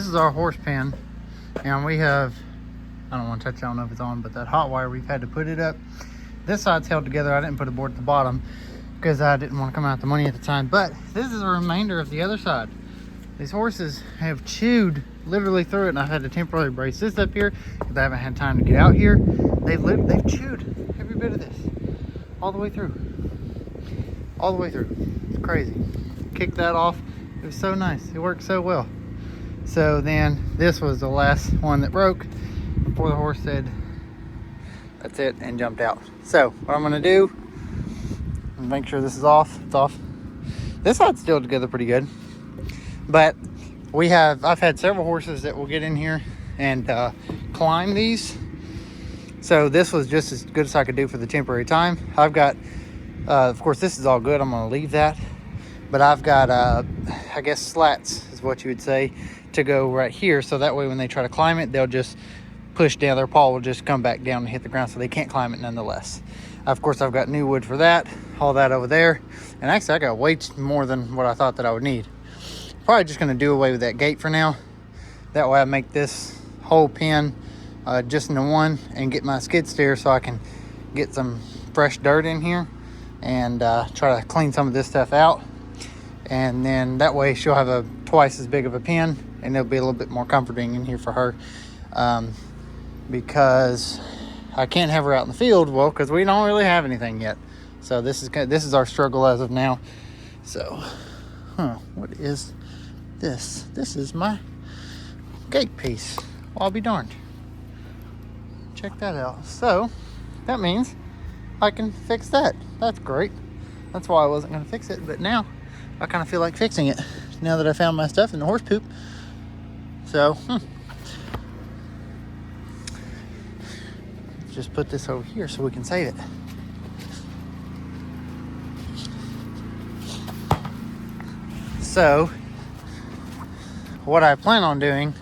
this is our horse pen, and we have, I don't want to touch, I don't know if it's on, but that hot wire, we've had to put it up. This side's held together. I didn't put a board at the bottom because I didn't want to come out the money at the time, but this is a remainder of the other side. These horses have chewed literally through it, and I've had to temporarily brace this up here because I haven't had time to get out here. They've chewed every bit of this all the way through. All the way through. It's crazy. Kicked that off. It was so nice. It worked so well. So then this was the last one that broke before the horse said that's it and jumped out. So what I'm gonna do, make sure this is off. It's off. This side's still together pretty good, but I've had several horses that will get in here and climb these. So this was just as good as I could do for the temporary time. I've got, of course, this is all good. I'm gonna leave that, but I've got, I guess slats is what you would say, to go right here. So that way when they try to climb it, they'll just push down, their paw will just come back down and hit the ground, so they can't climb it nonetheless. Of course, I've got new wood for that, all that over there. And actually I got way more than what I thought that I would need. Probably just gonna do away with that gate for now. That way I make this whole pen just into one and get my skid steer so I can get some fresh dirt in here and try to clean some of this stuff out. And then that way she'll have a twice as big of a pen, and it'll be a little bit more comforting in here for her. Because I can't have her out in the field, well, because we don't really have anything yet. So this is our struggle as of now. So, what is this? This is my gate piece. Well, I'll be darned. Check that out. So that means I can fix that. That's great. That's why I wasn't going to fix it, but now I kind of feel like fixing it now that I found my stuff in the horse poop. So just put this over here so we can save it. So what I plan on doing,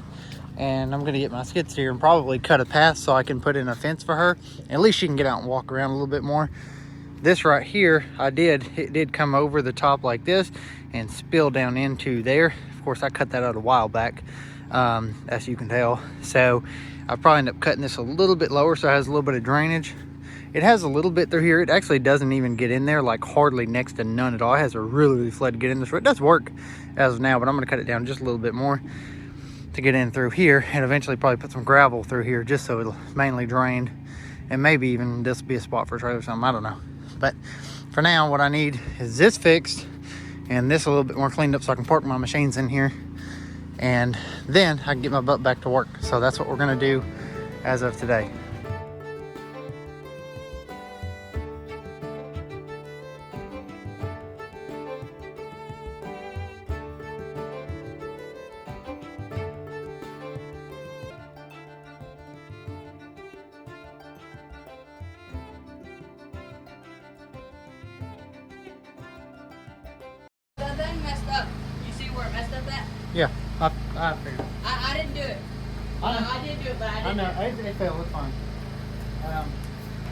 and I'm gonna get my skid steer and probably cut a path so I can put in a fence for her. At least she can get out and walk around a little bit more. This right here, it did come over the top like this and spill down into there. Of course, I cut that out a while back, as you can tell. So I probably end up cutting this a little bit lower so it has a little bit of drainage. It has a little bit through here. It actually doesn't even get in there, like hardly next to none at all. It has a really flood to get in this. It does work as of now, but I'm gonna cut it down just a little bit more to get in through here, and eventually probably put some gravel through here just so it'll mainly drain, and maybe even this will be a spot for a trailer or something, I don't know. But for now, what I need is this fixed and this a little bit more cleaned up so I can park my machines in here, and then I can get my butt back to work. So that's what we're gonna do as of today. That thing messed up. You see where it messed up at? Yeah, I figured. I didn't do it. I did do it, but I didn't. I know, it failed, it's fine.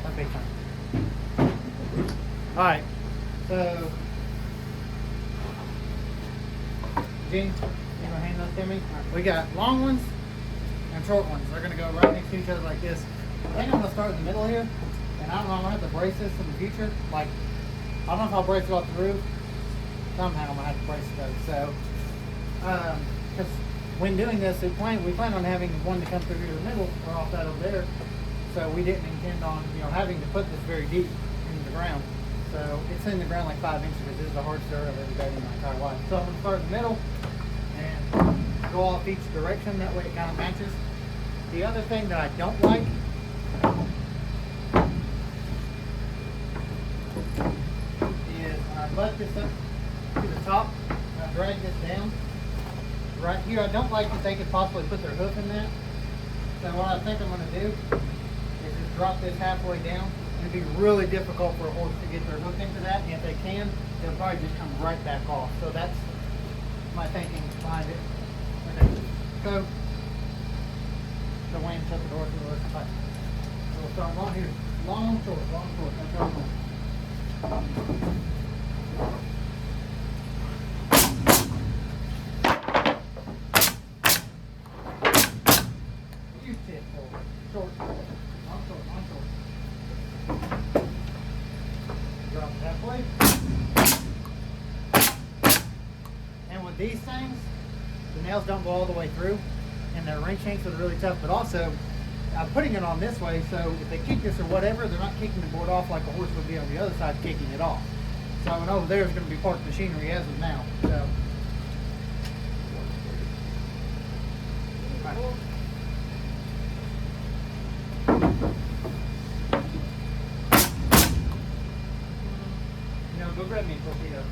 That'd be fine. Alright, so Gene, you gonna hand those to me? We got long ones and short ones. They're gonna go right next to each other like this. I think I'm gonna start in the middle here, and I don't know, I'm gonna have to brace this in the future. Like, I don't know if I'll brace it off the roof. Somehow I'm gonna have to brace it though. So, because when doing this, we plan on having one to come through here in the middle or off that over there. So we didn't intend on, having to put this very deep into the ground. So it's in the ground like 5 inches. This is the hardest dirt I've ever done in my entire life. So I'm gonna start in the middle and go off each direction. That way it kind of matches. The other thing that I don't like is when I butt this up to the top, and I drag this down. Right here, I don't like that they could possibly put their hoof in that. So what I think I'm going to do is just drop this halfway down. It'd be really difficult for a horse to get their hoof into that, and if they can, they'll probably just come right back off. So that's my thinking behind it. Okay. So the wind shut the door to the left side. So we'll start long here. Long, short, long, short. That's how we're going. short. On short. Drop it halfway. And with these things, the nails don't go all the way through, and their ring shanks are really tough. But also, I'm putting it on this way, so if they kick this or whatever, they're not kicking the board off like a horse would be on the other side kicking it off. So, and over there is going to be parked machinery as of now. So. Right. Go grab me a torpedo.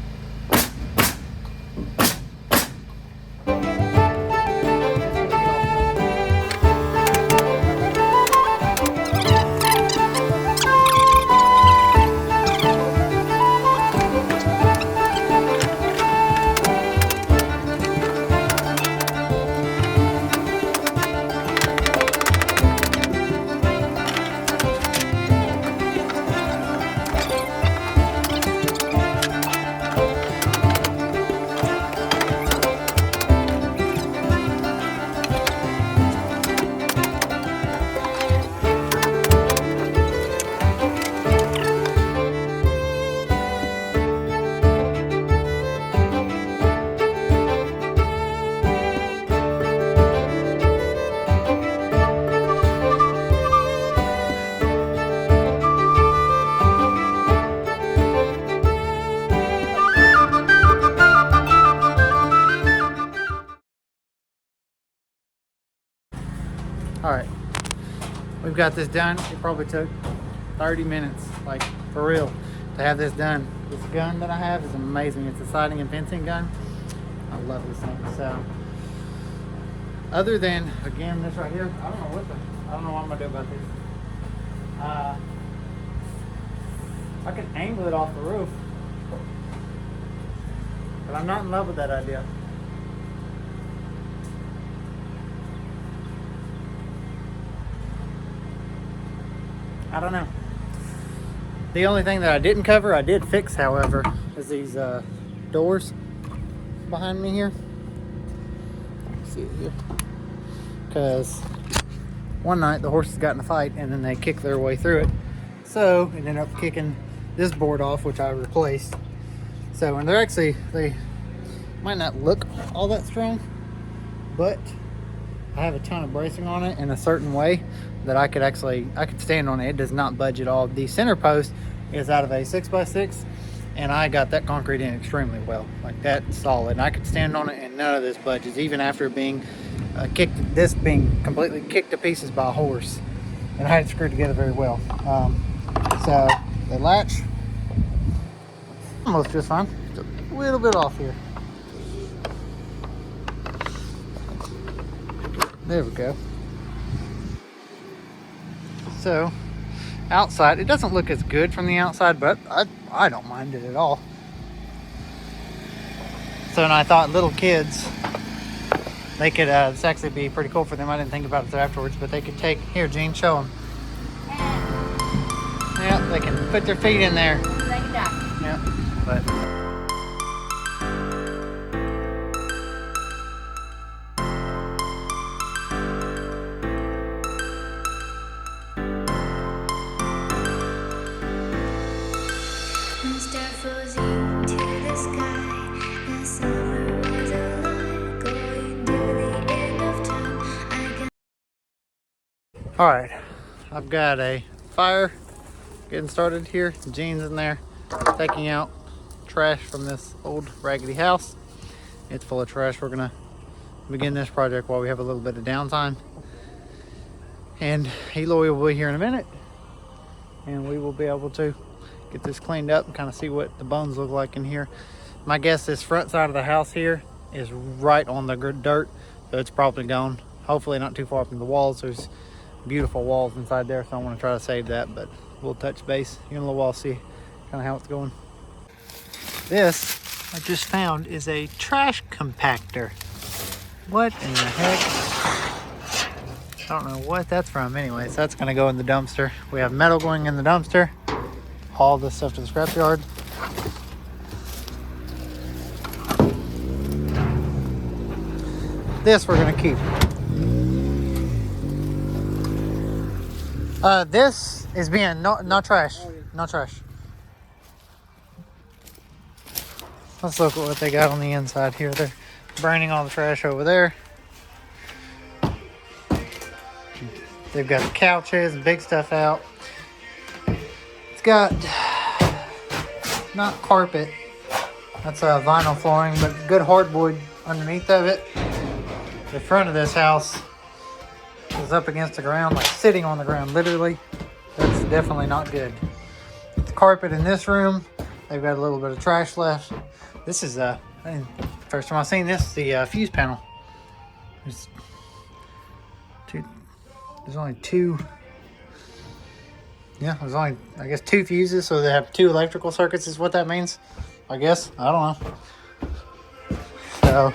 All right, we've got this done. It probably took 30 minutes, like for real, to have this done. This gun that I have is amazing. It's a siding and fencing gun. I love this thing. So, other than, again, this right here, I don't know what I'm gonna do about this. I can angle it off the roof, but I'm not in love with that idea. I don't know. The only thing that I didn't cover, I did fix, however, is these doors behind me here. See it here. Because one night the horses got in a fight and then they kicked their way through it. So it ended up kicking this board off, which I replaced. So, and they might not look all that strong, but I have a ton of bracing on it in a certain way that I could stand on it. It does not budge at all. The center post is out of a 6x6, and I got that concrete in extremely well. Like, that's solid. And I could stand on it and none of this budges, even after being being completely kicked to pieces by a horse. And I had it screwed together very well. So the latch, almost just fine. It's a little bit off here. There we go. So, outside, it doesn't look as good from the outside, but I don't mind it at all. So, and I thought little kids, they could, this actually be pretty cool for them. I didn't think about it till afterwards, but they could take, here, Gene, show them. Yeah, they can put their feet in there. Yeah, but. All right, I've got a fire getting started here. Gene's in there taking out trash from this old raggedy house. It's full of trash. We're gonna begin this project while we have a little bit of downtime. And Eloy will be here in a minute, and we will be able to get this cleaned up and kind of see what the bones look like in here. My guess, this front side of the house here is right on the dirt, so it's probably gone. Hopefully not too far from the walls. There's beautiful walls inside there, so I want to try to save that, but we'll touch base in a little while, see kind of how it's going. This I just found is a trash compactor. What in the heck? I don't know what that's from. Anyways, that's going to go in the dumpster. We have metal going in the dumpster. Haul this stuff to the scrapyard. This we're going to keep. This is being no trash. No trash. Let's look at what they got on the inside here. They're burning all the trash over there. They've got the couches and big stuff out. It's got not carpet. That's vinyl flooring, but good hardwood underneath of it. The front of this house is up against the ground, like sitting on the ground, literally. That's definitely not good. The carpet in this room, they've got a little bit of trash left. This is first time I've seen this, the fuse panel. There's only two. Yeah, there's only, I guess, 2 fuses, so they have 2 electrical circuits is what that means. I guess. I don't know. So,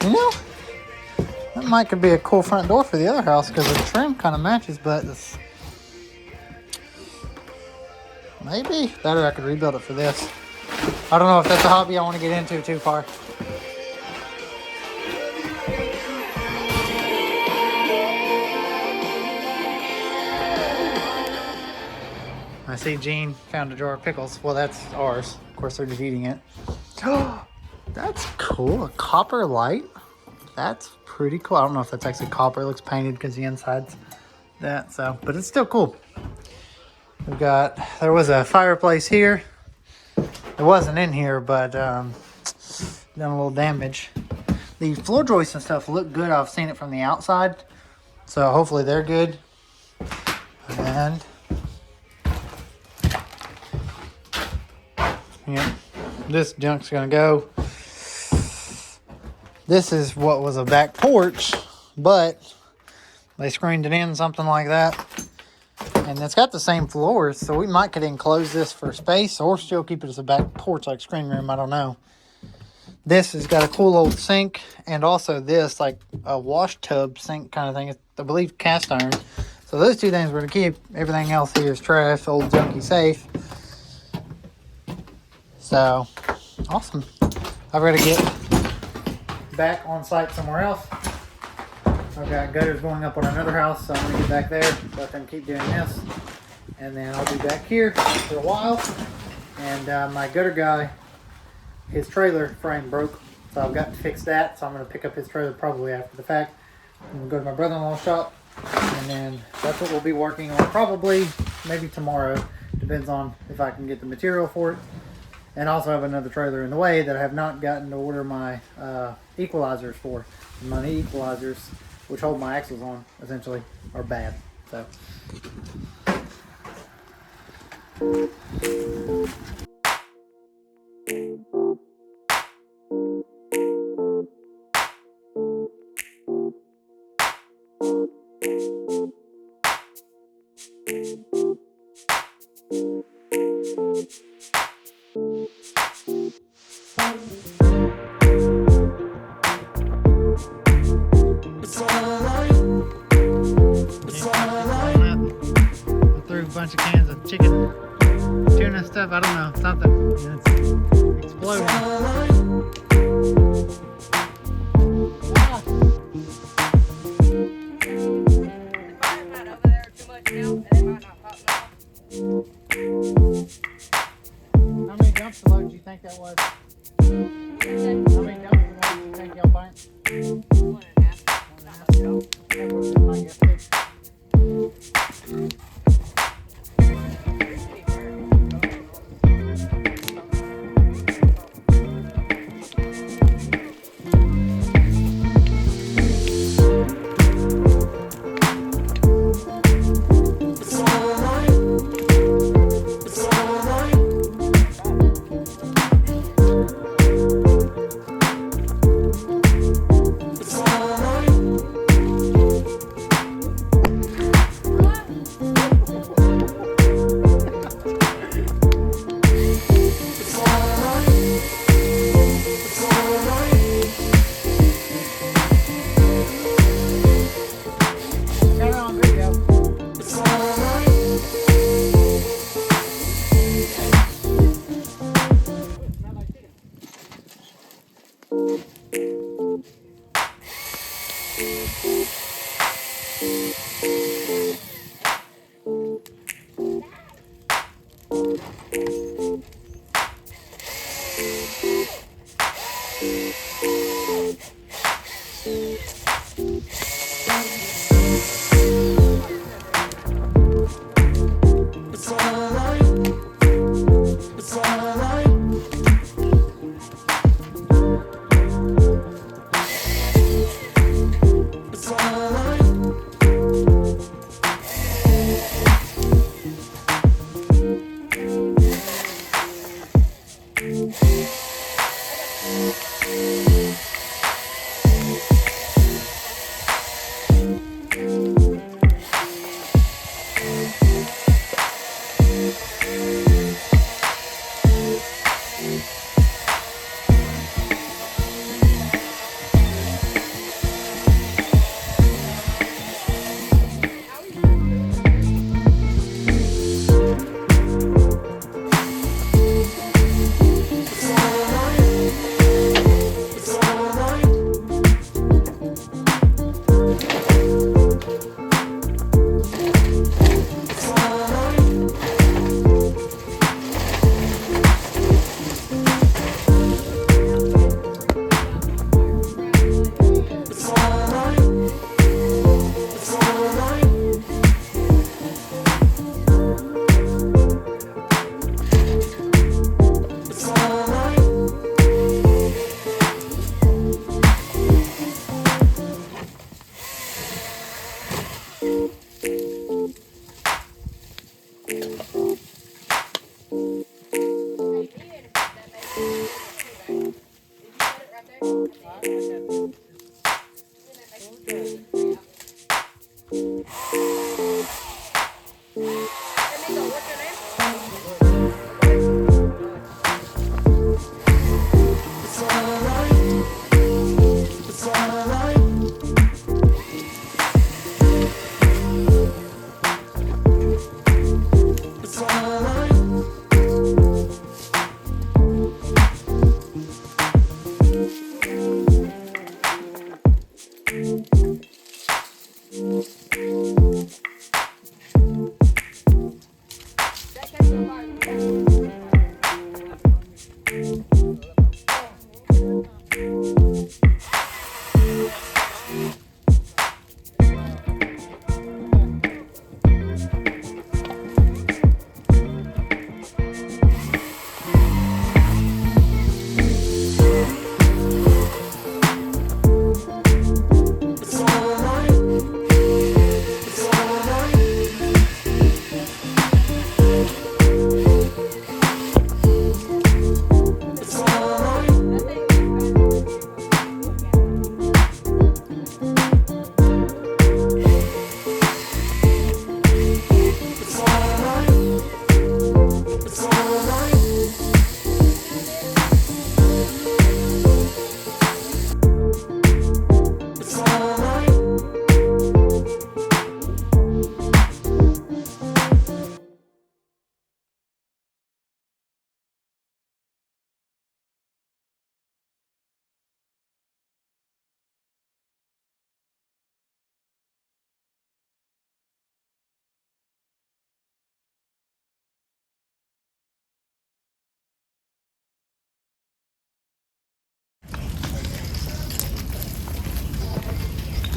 you know, that might could be a cool front door for the other house because the trim kind of matches, but it's, maybe better I could rebuild it for this. I don't know if that's a hobby I want to get into too far. I see Gene found a jar of pickles. Well, that's ours. Of course, they're just eating it. Oh, that's cool. A copper light. That's pretty cool. I don't know if that's actually copper. It looks painted because the inside's that. So, but it's still cool. We've got, there was a fireplace here. It wasn't in here, but done a little damage. The floor joists and stuff look good. I've seen it from the outside. So hopefully they're good. And yeah, this junk's gonna go. This is what was a back porch, but they screened it in, something like that. And it's got the same floors, so we might could enclose this for space or still keep it as a back porch, like screen room, I don't know. This has got a cool old sink, and also this, like a wash tub sink kind of thing. It's, I believe, cast iron. So those 2 things we're gonna keep. Everything else here is trash, old junky safe. So, awesome. I've got to get back on site somewhere else. I've got gutters going up on another house, so I'm going to get back there, let them keep doing this. And then I'll be back here for a while. And my gutter guy, his trailer frame broke, so I've got to fix that. So I'm going to pick up his trailer probably after the fact. I'm going to go to my brother-in-law's shop, and then that's what we'll be working on probably, maybe tomorrow. Depends on if I can get the material for it. And also have another trailer in the way that I have not gotten to order my equalizers for. And my equalizers, which hold my axles on, essentially, are bad. So. Bunch of cans of chicken, tuna stuff. I don't know, something. It's exploding. How many dumpster loads do you think that was? How many dumpster loads do you think y'all buying? 1.5. 1.5. That was my guess too.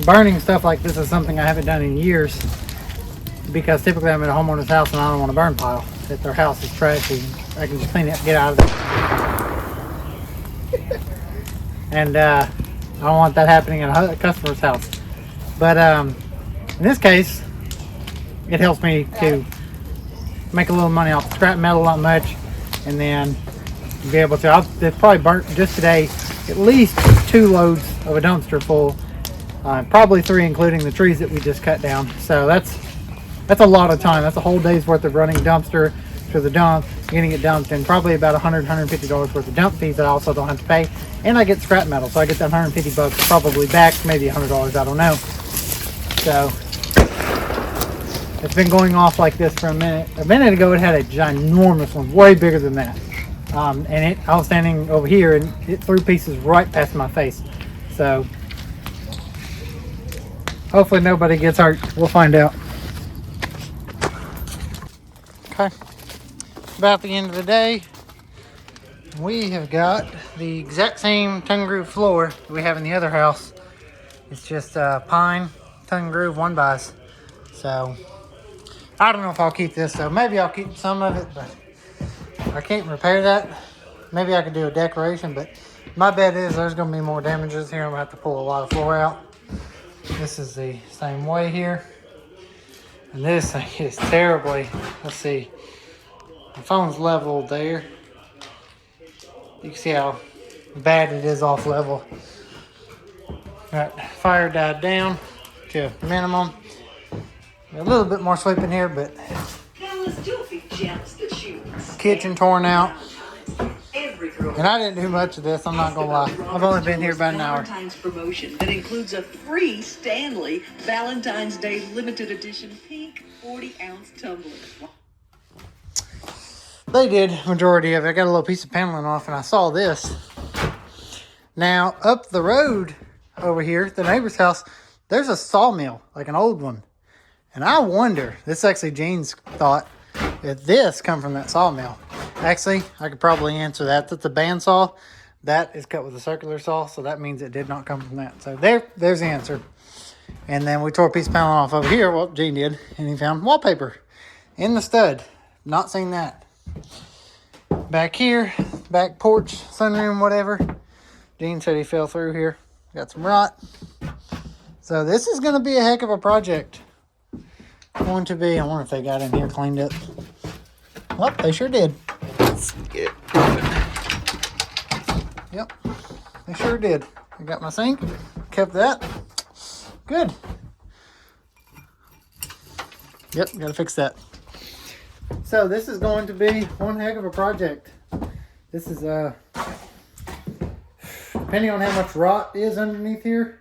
Burning stuff like this is something I haven't done in years, because typically I'm at a homeowner's house and I don't want a burn pile. If their house is trashy, I can just clean it and get out of there. And I don't want that happening at a customer's house. But in this case, it helps me to make a little money off scrap metal, not much, and then be able to. It's probably burnt just today at least 2 loads of a dumpster full, probably 3 including the trees that we just cut down. So that's a lot of time. That's a whole day's worth of running dumpster to the dump, getting it dumped, and probably about $150 worth of dump fees that I also don't have to pay. And I get scrap metal, so I get that $150 probably back, maybe $100, I don't know. So it's been going off like this for a minute. A minute ago it had a ginormous one, way bigger than that. And I was standing over here and it threw pieces right past my face. So hopefully nobody gets hurt. We'll find out. Okay, about the end of the day, we have got the exact same tongue groove floor that we have in the other house. It's just pine tongue groove 1x. So I don't know if I'll keep this, so maybe I'll keep some of it, but I can't repair that. Maybe I could do a decoration, but my bet is there's going to be more damages here. I'm going to have to pull a lot of floor out. This is the same way here. And this thing is terribly, let's see, the phone's leveled there. You can see how bad it is off level. Got fire died down to a minimum. A little bit more sweep in here, but kitchen torn out. And I didn't do much of this, I'm not gonna lie. I've only been here about an hour. Valentine's promotion that includes a free Stanley Valentine's Day limited edition pink 40-ounce tumbler. They did majority of it. I got a little piece of paneling off and I saw this. Now up the road over here, the neighbor's house, there's a sawmill, like an old one. And I wonder, this is actually Jean's thought, if this come from that sawmill. Actually, I could probably answer that. That's a bandsaw. That is cut with a circular saw, so that means it did not come from that. So there's the answer. And then we tore a piece of paneling off over here. Well, Gene did, and he found wallpaper in the stud. Not seen that. Back here, back porch, sunroom, whatever. Gene said he fell through here. Got some rot. So this is going to be a heck of a project. Going to be. I wonder if they got in here cleaned up. Well, they sure did. Let's get it open. Yep, they sure did. I got my sink, kept that. Good. Yep, gotta fix that. So this is going to be one heck of a project. This is depending on how much rot is underneath here,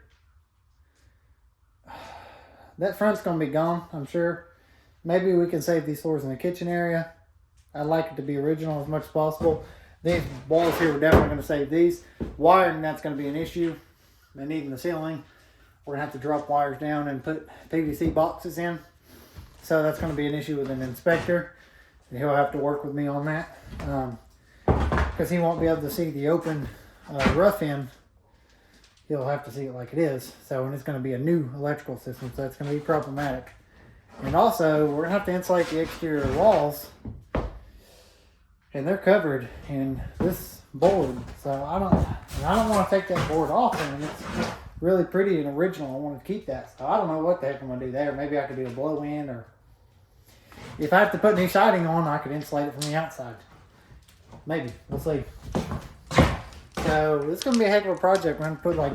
that front's gonna be gone, I'm sure. Maybe we can save these floors in the kitchen area. I'd like it to be original as much as possible. These walls here, we're definitely gonna save these. Wiring, that's gonna be an issue. And even the ceiling, we're gonna have to drop wires down and put PVC boxes in. So that's gonna be an issue with an inspector. And he'll have to work with me on that. Because he won't be able to see the open rough end. He'll have to see it like it is. So, and it's going to be a new electrical system, so that's going to be problematic. And also, we're going to have to insulate the exterior walls. And they're covered in this board. So I don't want to take that board off. And it's really pretty and original. I want to keep that. So I don't know what the heck I'm going to do there. Maybe I could do a blow in, or if I have to put new siding on, I could insulate it from the outside. Maybe. We'll see. So it's going to be a heck of a project. We're going to put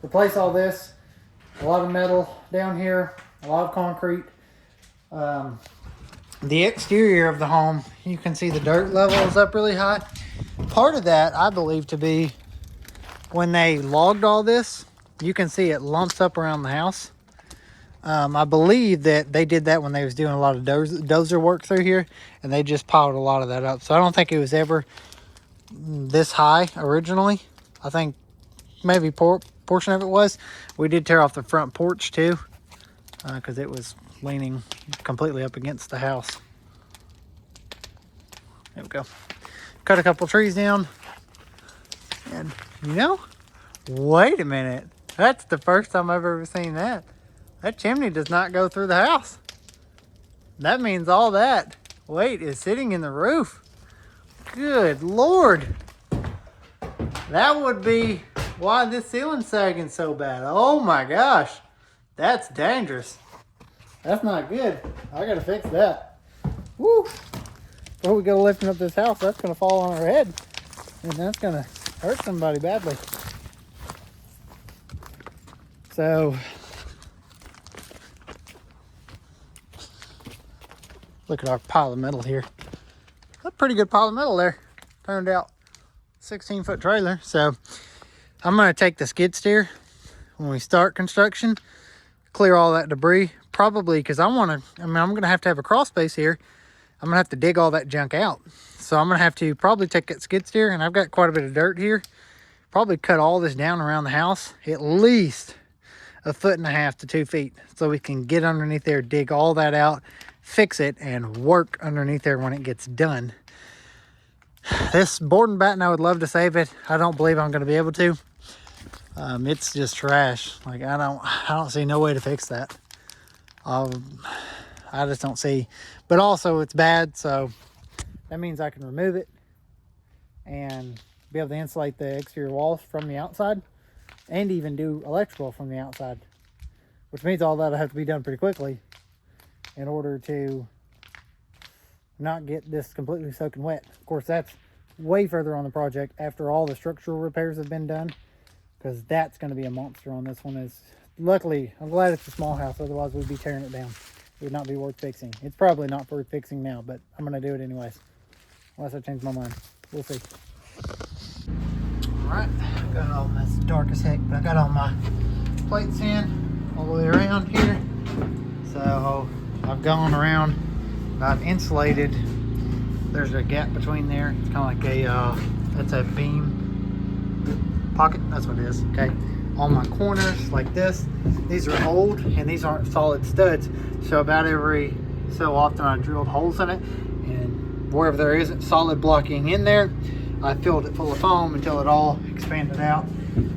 replace all this. A lot of metal down here. A lot of concrete. The exterior of the home, you can see the dirt level is up really high. Part of that, I believe, to be when they logged all this, you can see it lumps up around the house. I believe that they did that when they was doing a lot of dozer work through here, and they just piled a lot of that up. So I don't think it was ever this high originally. I think maybe portion of it was. We did tear off the front porch too, because it was leaning completely up against the house. There we go. Cut a couple trees down, and wait a minute. That's the first time I've ever seen that. That chimney does not go through the house. That means all that weight is sitting in the roof. Good Lord. That would be why this ceiling's sagging so bad. Oh my gosh. That's dangerous. That's not good. I gotta fix that. Woo. Before we go lifting up this house, that's gonna fall on our head. And that's gonna hurt somebody badly. So, look at our pile of metal here. A pretty good pile of metal there. Turned out 16-foot trailer. So I'm going to take the skid steer when we start construction, clear all that debris. Probably because I'm going to have a crawl space here. I'm going to have to dig all that junk out. So I'm going to have to probably take that skid steer, and I've got quite a bit of dirt here. Probably cut all this down around the house, at least 1.5 to 2 feet. So we can get underneath there, dig all that out, fix it, and work underneath there when it gets done. This board and batten, I would love to save it. I don't believe I'm going to be able to. It's just trash. Like I don't see no way to fix that. I just don't see. But also it's bad, so that means I can remove it and be able to insulate the exterior walls from the outside, and even do electrical from the outside, which means all that'll have to be done pretty quickly in order to not get this completely soaking wet. Of course, that's way further on the project after all the structural repairs have been done, because that's going to be a monster on this one. Luckily, I'm glad it's a small house, otherwise we'd be tearing it down. It would not be worth fixing. It's probably not worth fixing now, but I'm going to do it anyways, unless I change my mind. We'll see. All right, got all this dark as heck, but I got all my plates in all the way around here. So I've gone around, I've insulated. There's a gap between there. It's kind of like that's a beam pocket. That's what it is. Okay. On my corners like this. These are old and these aren't solid studs. So about every so often I drilled holes in it, and wherever there isn't solid blocking in there, I filled it full of foam until it all expanded out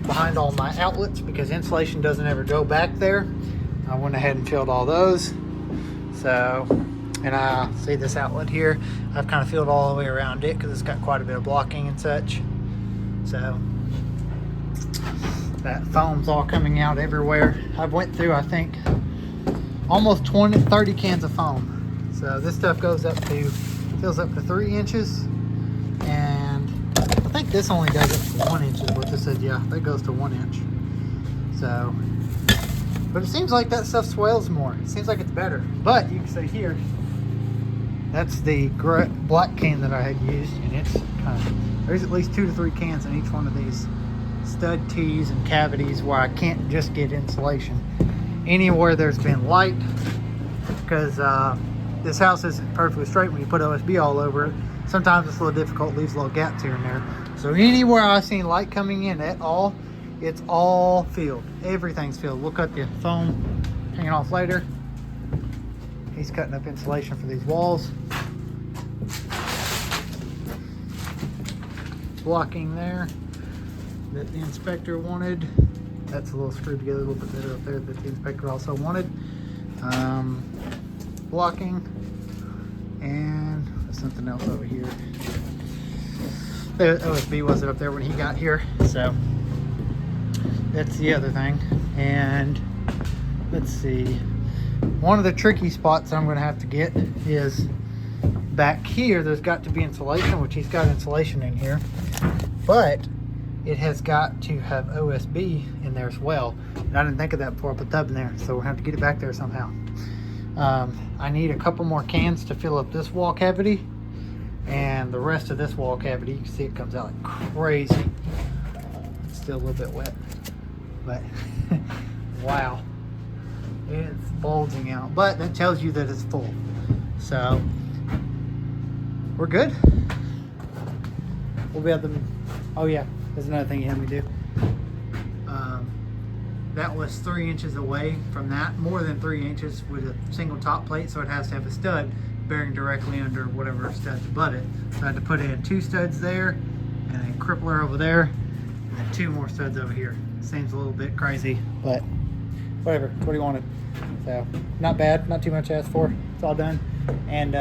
behind all my outlets, because insulation doesn't ever go back there. I went ahead and filled all those. So, and I see this outlet here, I've kind of filled all the way around it because it's got quite a bit of blocking and such. So that foam's all coming out everywhere. I've went through, I think, almost 30 cans of foam. So this stuff fills up to 3 inches, and I think this only does it to 1 inch is what this said. Yeah, that goes to 1 inch. So But it seems like that stuff swells more. It seems like it's better. But you can see here, that's the black can that I had used, and it's kind of, there's at least 2 to 3 cans in each one of these stud tees and cavities where I can't just get insulation. Anywhere there's been light, because this house isn't perfectly straight when you put OSB all over it. Sometimes it's a little difficult, leaves little gaps here and there. So anywhere I've seen light coming in at all, it's all filled. Everything's filled. We'll cut the foam hanging off later. He's cutting up insulation for these walls. Blocking there that the inspector wanted. That's a little screwed together a little bit better up there that the inspector also wanted. Blocking, and there's something else over here. The OSB wasn't up there when he got here, so that's the other thing. And let's see, one of the tricky spots I'm going to have to get is back here. There's got to be insulation, which he's got insulation in here, but it has got to have OSB in there as well. And I didn't think of that before I put the tub in there, so we'll have to get it back there somehow. I need a couple more cans to fill up this wall cavity, and the rest of this wall cavity, you can see it comes out like crazy. It's still a little bit wet, but wow, it's bulging out. But that tells you that it's full, so we're good. We'll be able to, oh yeah, there's another thing you had me do. That was 3 inches away from that, more than 3 inches with a single top plate, so it has to have a stud bearing directly under whatever stud to butt it. So I had to put in 2 studs there, and a crippler over there, and then 2 more studs over here. Seems a little bit crazy, but whatever, it's what he wanted. So not bad, not too much to ask for. It's all done. And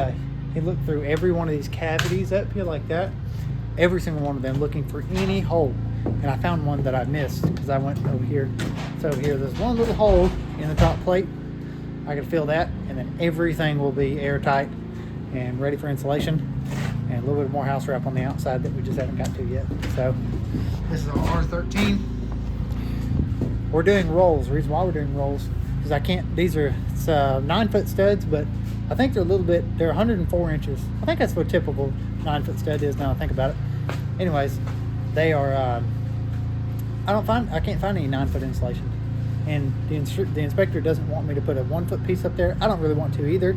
he looked through every one of these cavities up here like that, every single one of them, looking for any hole. And I found one that I missed because I went over here. So over here, there's one little hole in the top plate. I can fill that, and then everything will be airtight and ready for insulation. And a little bit more house wrap on the outside that we just haven't got to yet. So this is our R13. We're doing rolls. The reason why we're doing rolls is I can't, these are 9-foot studs, but I think they're a little bit, they're 104 inches. I think that's what a typical 9-foot stud is now I think about it. Anyways, they are, I can't find any 9-foot insulation. And the inspector doesn't want me to put a 1-foot piece up there. I don't really want to either.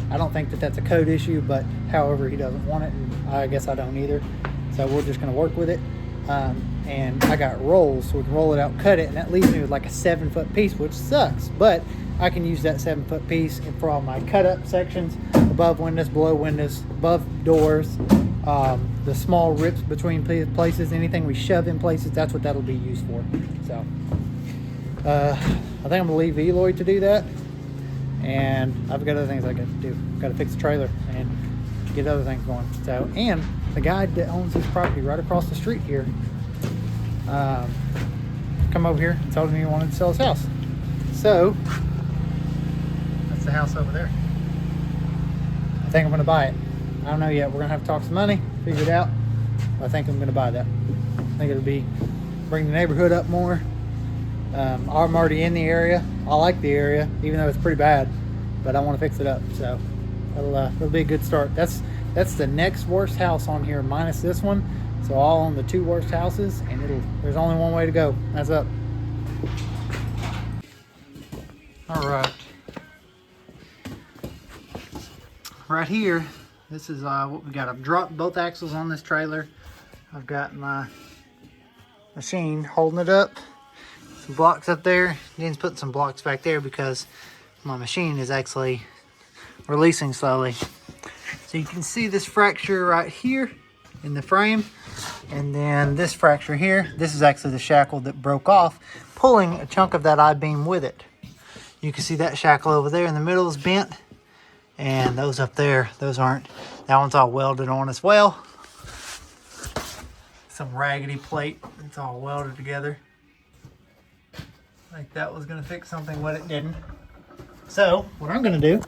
I don't think that that's a code issue, but however, he doesn't want it, and I guess I don't either. So we're just gonna work with it. And I got rolls, so we can roll it out, cut it, and that leaves me with like a 7-foot piece, which sucks, but I can use that 7-foot piece for all my cut up sections, above windows, below windows, above doors, the small rips between places, anything we shove in places, that's what that'll be used for. So I think I'm gonna leave Eloy to do that, and I've got other things I got to do. Got to fix the trailer and get other things going. So, and the guy that owns this property right across the street here come over here and told me he wanted to sell his house. So that's the house over there. I think I'm going to buy it. I don't know yet. We're going to have to talk some money, figure it out. But I think I'm going to buy that. I think it'll be bring the neighborhood up more. I'm already in the area. I like the area, even though it's pretty bad, but I want to fix it up. So it'll be a good start. That's the next worst house on here minus this one. So all on the 2 worst houses, and there's only one way to go. That's up. All right. Right here, this is what we got. I've dropped both axles on this trailer. I've got my machine holding it up. Some blocks up there. Dean's putting some blocks back there because my machine is actually releasing slowly. So you can see this fracture right here in the frame, and then this fracture here. This is actually the shackle that broke off, pulling a chunk of that I-beam with it. You can see that shackle over there in the middle is bent, and those up there, those aren't. That one's all welded on as well. Some raggedy plate, it's all welded together. Like that was gonna fix something, but it didn't. So what I'm gonna do,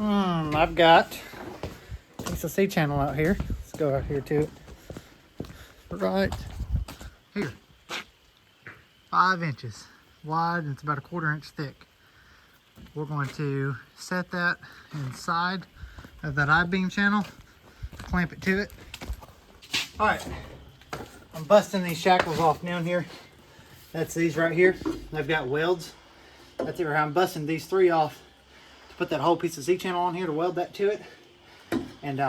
I've got a C channel out here. Let's go out here to it. Right here. 5 inches wide, and it's about a 1/4 inch thick. We're going to set that inside of that I-beam channel, clamp it to it. All right, I'm busting these shackles off down here. That's these right here. They've got welds. That's where I'm busting these 3 off to put that whole piece of Z-channel on here to weld that to it. And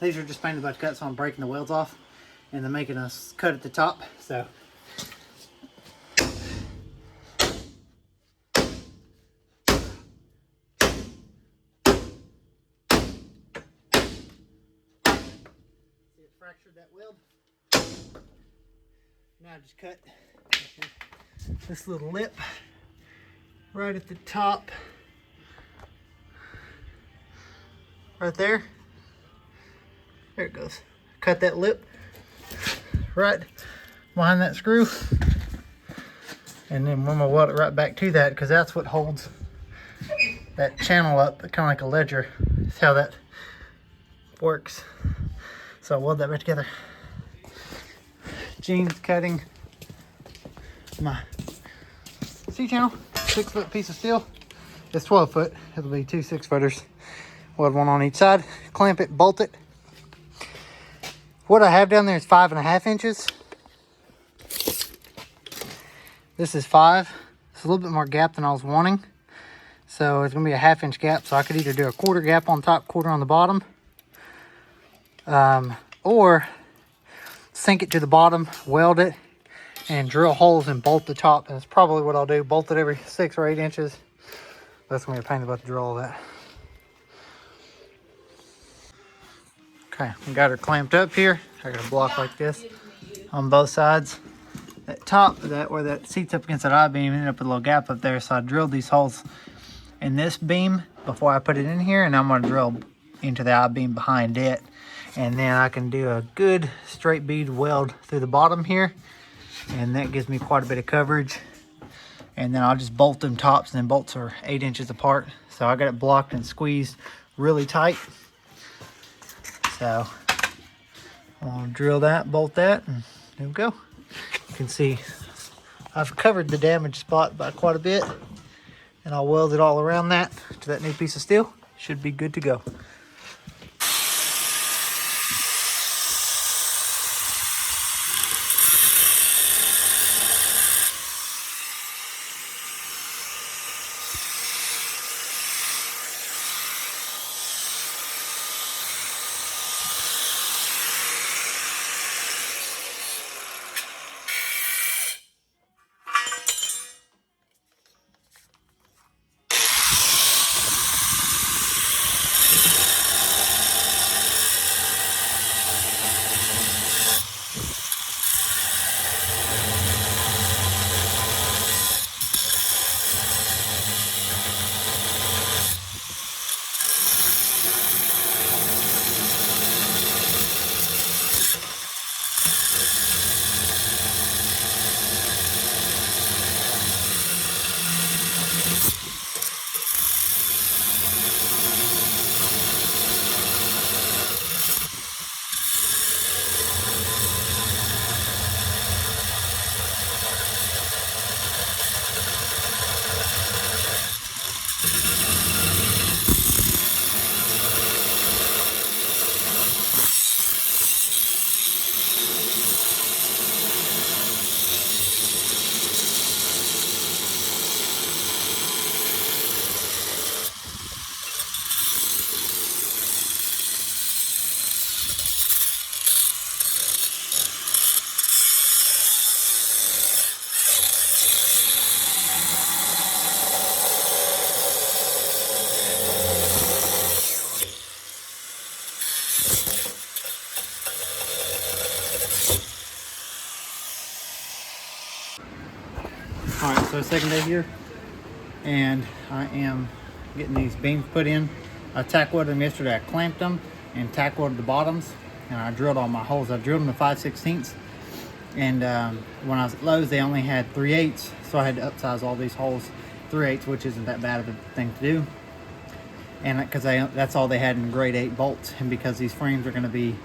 these are just painted by cut, so I'm breaking the welds off and then making a cut at the top. So it fractured that weld. Now I just cut this little lip right at the top, right there. There it goes. Cut that lip right behind that screw, and then I'm gonna weld it right back to that, because that's what holds that channel up, kind of like a ledger. That's how that works. So I'll weld that right together. Gene's cutting my C-channel, 6-foot piece of steel. It's 12 foot. It'll be 2 6-footers. Weld one on each side, clamp it, bolt it. What I have down there is 5.5 inches. This is 5. It's a little bit more gap than I was wanting. So it's gonna be a 1/2 inch gap. So I could either do a 1/4 gap on top, 1/4 on the bottom. Or sink it to the bottom, weld it, and drill holes and bolt the top. And that's probably what I'll do. Bolt it every 6 or 8 inches. That's gonna be a pain about to drill all that. Okay, we got her clamped up here. I got a block like this on both sides. That top, that where that seats up against that I-beam, ended up with a little gap up there. So I drilled these holes in this beam before I put it in here, and I'm gonna drill into the I-beam behind it. And then I can do a good straight bead weld through the bottom here, and that gives me quite a bit of coverage. And then I'll just bolt them tops, and then bolts are 8 inches apart. So I got it blocked and squeezed really tight. So I'll drill that, bolt that, and there we go. You can see I've covered the damaged spot by quite a bit, and I'll weld it all around that to that new piece of steel. Should be good to go. All right, so second day here, and I am getting these beams put in. I tack welded them yesterday. I clamped them and tack welded the bottoms, and I drilled all my holes. I drilled them to 5/16, and when I was at Lowe's, they only had 3/8, so I had to upsize all these holes 3/8, which isn't that bad of a thing to do. And because that's all they had in grade 8 bolts, and because these frames are going to be,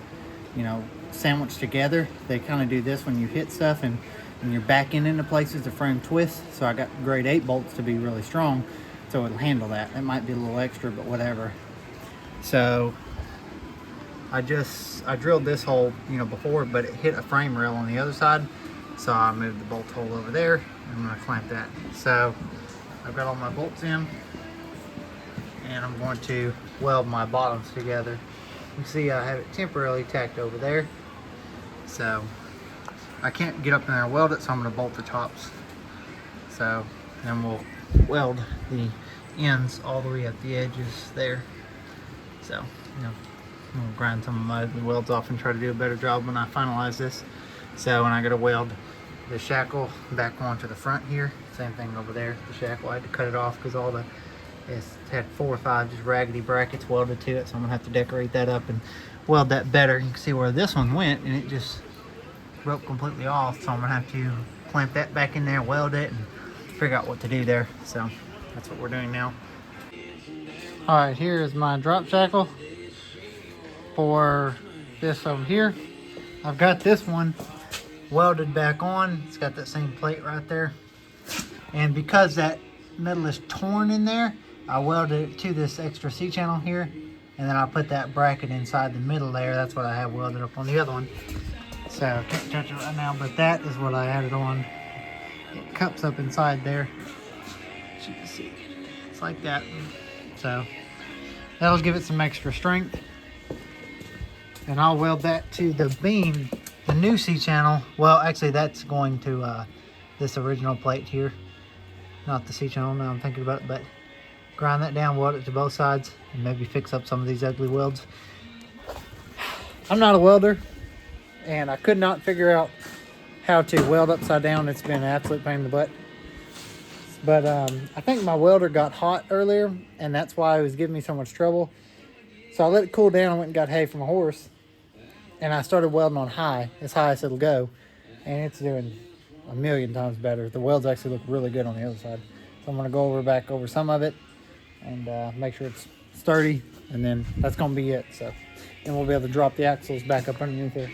you know, sandwiched together, they kind of do this when you hit stuff, and and you're backing into places, the frame twists. So I got grade 8 bolts to be really strong, so it'll handle that. It might be a little extra, but whatever. So I drilled this hole, you know, before, but it hit a frame rail on the other side. So I moved the bolt hole over there, and I'm gonna clamp that. So I've got all my bolts in, and I'm going to weld my bottoms together. You can see I have it temporarily tacked over there. So I can't get up in there and weld it, so I'm gonna bolt the tops. So then we'll weld the ends all the way at the edges there. So, you know, I'm gonna grind some of my ugly welds off and try to do a better job when I finalize this. So when I gotta weld the shackle back onto the front here, same thing over there. The shackle, I had to cut it off because all the, it's had 4 or 5 just raggedy brackets welded to it. So I'm gonna have to decorate that up and weld that better. You can see where this one went, and it just broke completely off. So I'm gonna have to clamp that back in there, weld it, and figure out what to do there. So that's what we're doing now. All right, here is my drop shackle for this over here. I've got this one welded back on. It's got that same plate right there. And because that metal is torn in there, I welded it to this extra C-channel here. And then I put that bracket inside the middle there. That's what I have welded up on the other one. So I can't touch it right now, but that is what I added on. It cups up inside there. As you can see, it's like that. So that'll give it some extra strength. And I'll weld that to the beam, the new C-channel. Well, actually that's going to this original plate here. Not the C-channel, now I'm thinking about it, but grind that down, weld it to both sides, and maybe fix up some of these ugly welds. I'm not a welder, and I could not figure out how to weld upside down. It's been an absolute pain in the butt. But I think my welder got hot earlier, and that's why it was giving me so much trouble. So I let it cool down. I went and got hay from a horse, and I started welding on high, as high as it'll go, and it's doing a million times better. The welds actually look really good on the other side. So I'm going to go back over some of it and make sure it's sturdy, and then that's going to be it. So then we'll be able to drop the axles back up underneath there.